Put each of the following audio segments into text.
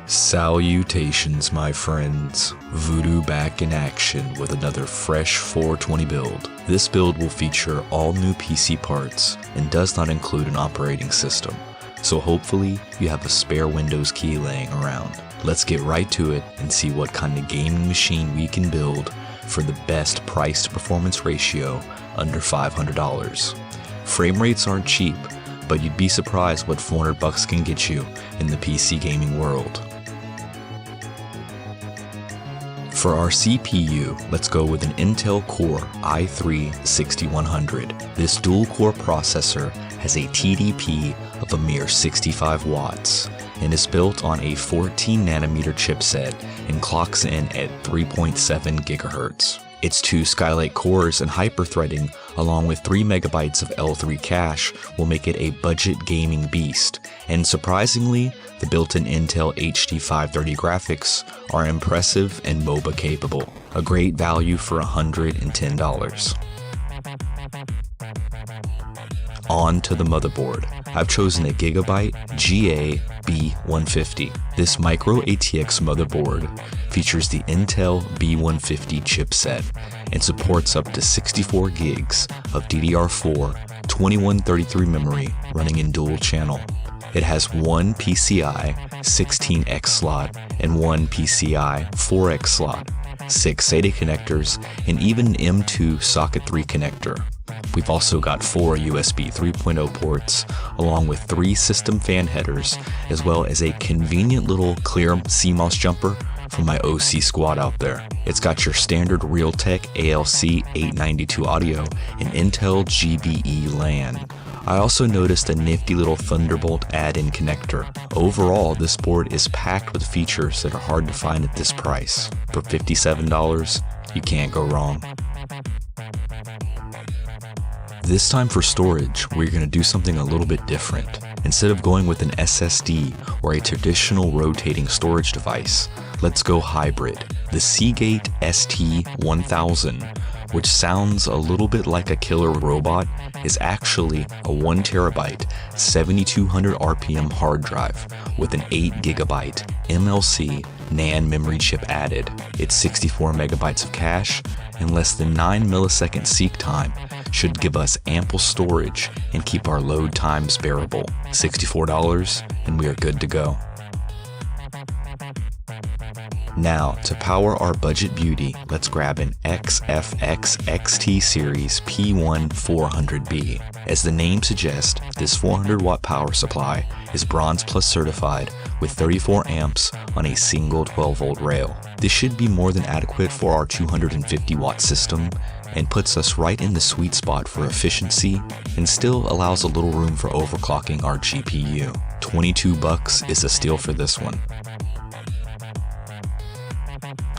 Salutations, my friends. Voodoo back in action with another fresh 420 build. This build will feature all new PC parts and does not include an operating system, so hopefully you have a spare Windows key laying around. Let's get right to it and see what kind of gaming machine we can build for the best price to performance ratio under $500. Frame rates aren't cheap, but you'd be surprised what $400 can get you in the PC gaming world. For our CPU, let's go with an Intel Core i3-6100. This dual-core processor has a TDP of a mere 65 watts and is built on a 14nm chipset and clocks in at 3.7 GHz. Its 2 Skylake cores and hyper-threading, along with 3 MB of L3 cache, will make it a budget gaming beast, and surprisingly, the built-in Intel HD 530 graphics are impressive and MOBA capable. A great value for $110. On to the motherboard. I've chosen a Gigabyte GA-B150. This micro ATX motherboard features the Intel B150 chipset and supports up to 64 gigs of DDR4 2133 memory running in dual channel. It has one PCI 16X slot and one PCI 4X slot, 6 SATA connectors, and even an M2 socket 3 connector. We've also got 4 USB 3.0 ports, along with 3 system fan headers, as well as a convenient little clear CMOS jumper for my OC squad out there. It's got your standard Realtek ALC 892 audio and Intel GBE LAN. I also noticed a nifty little Thunderbolt add-in connector. Overall, this board is packed with features that are hard to find at this price. For $57, you can't go wrong. This time for storage, we're going to do something a little bit different. Instead of going with an SSD or a traditional rotating storage device, let's go hybrid. The Seagate ST1000, which sounds a little bit like a killer robot, is actually a 1TB 7200 RPM hard drive with an 8GB MLC NAND memory chip added. It's 64 MB of cache and less than 9 millisecond seek time should give us ample storage and keep our load times bearable. $64 and we are good to go. Now, to power our budget beauty, let's grab an XFX Xt Series P1-400B. As the name suggests, this 400-watt power supply is Bronze Plus certified with 34 amps on a single 12-volt rail. This should be more than adequate for our 250-watt system and puts us right in the sweet spot for efficiency and still allows a little room for overclocking our GPU. $22 is a steal for this one.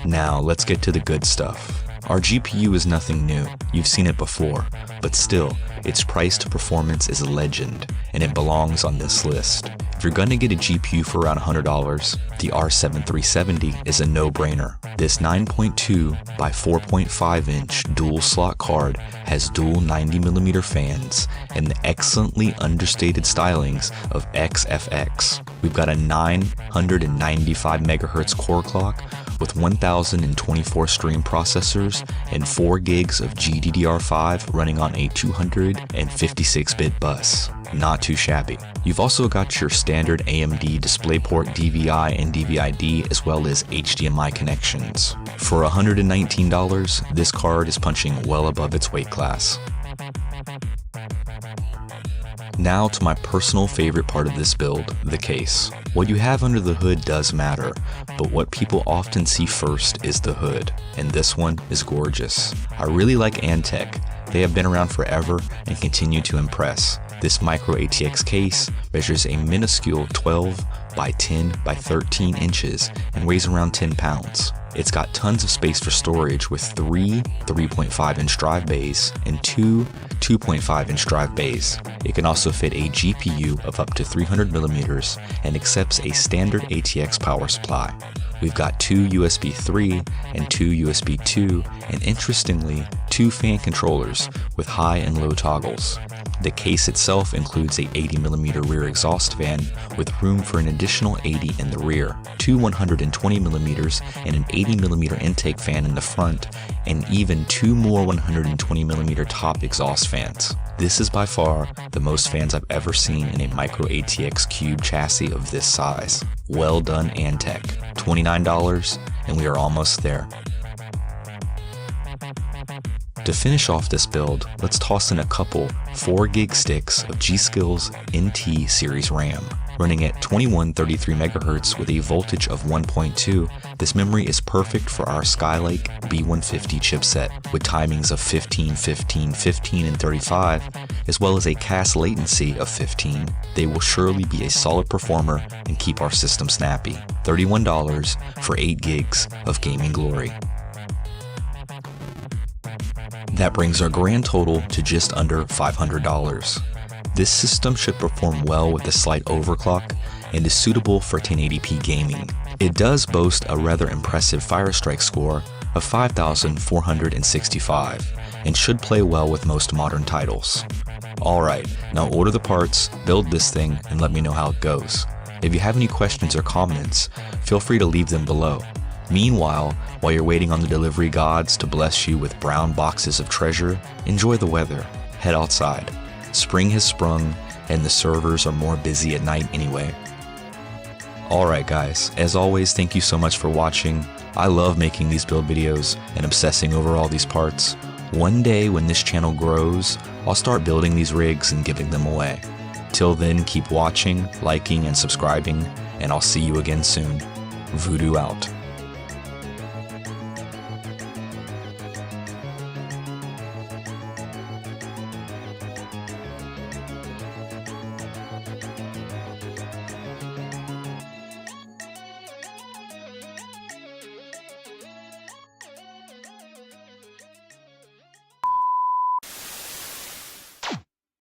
Now, let's get to the good stuff. Our GPU is nothing new, you've seen it before, but still, its price to performance is a legend, and it belongs on this list. If you're gonna get a GPU for around $100, the R7 is a no-brainer. This 9.2 by 4.5 inch dual slot card has dual 90mm fans and the excellently understated stylings of XFX. We've got a 995 MHz core clock with 1024 stream processors and 4 gigs of GDDR5 running on a 256-bit bus. Not too shabby. You've also got your standard AMD DisplayPort DVI and DVI-D as well as HDMI connections. For $119, this card is punching well above its weight class. Now to my personal favorite part of this build, the case. What you have under the hood does matter, but what people often see first is the hood, and this one is gorgeous. I really like Antec. They have been around forever and continue to impress. This micro ATX case measures a minuscule 12 by 10 by 13 inches and weighs around 10 pounds. It's got tons of space for storage with 3 3.5-inch drive bays and 2 2.5-inch drive bays. It can also fit a GPU of up to 300mm and accepts a standard ATX power supply. We've got 2 USB 3 and 2 USB 2, and interestingly, 2 fan controllers with high and low toggles. The case itself includes a 80mm rear exhaust fan with room for an additional 80 in the rear, 2 120mm and an 80mm intake fan in the front, and even 2 more 120mm top exhaust fans. This is by far the most fans I've ever seen in a micro ATX cube chassis of this size. Well done, Antec. $29, and we are almost there. To finish off this build, let's toss in a couple 4GB sticks of G.Skill's NT Series RAM. Running at 2133MHz with a voltage of 1.2, this memory is perfect for our Skylake B150 chipset with timings of 15, 15, 15, and 35, as well as a CAS latency of 15. They will surely be a solid performer and keep our system snappy. $31 for 8 gigs of gaming glory. That brings our grand total to just under $500. This system should perform well with a slight overclock and is suitable for 1080p gaming. It does boast a rather impressive Firestrike score of 5,465 and should play well with most modern titles. Alright, now order the parts, build this thing, and let me know how it goes. If you have any questions or comments, feel free to leave them below. Meanwhile, while you're waiting on the delivery gods to bless you with brown boxes of treasure, enjoy the weather, head outside. Spring has sprung, and the servers are more busy at night anyway. Alright guys, as always, thank you so much for watching. I love making these build videos and obsessing over all these parts. One day when this channel grows, I'll start building these rigs and giving them away. Till then, keep watching, liking, and subscribing, and I'll see you again soon. Voodoo out.